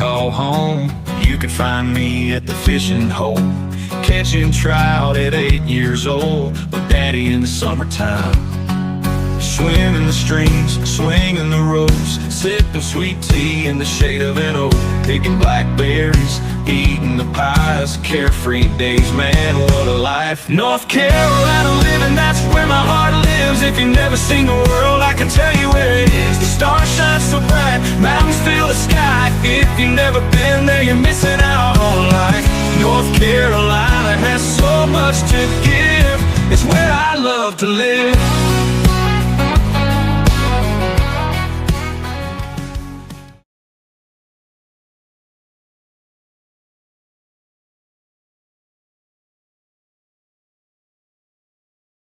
call home. You can find me at the fishing hole, catching trout at 8 years old with Daddy in the summertime. Swimming the streams, swinging the ropes, sipping sweet tea in the shade of an oak, picking blackberries, eating the pies, carefree days, man, what a life. North Carolina living, that's where my heart lives. If you've never seen the world, I can tell you where it is. The stars shine so bright, mountains fill the sky. If you've never been there, you're missing out on life. North Carolina has so much to give, it's where I love to live.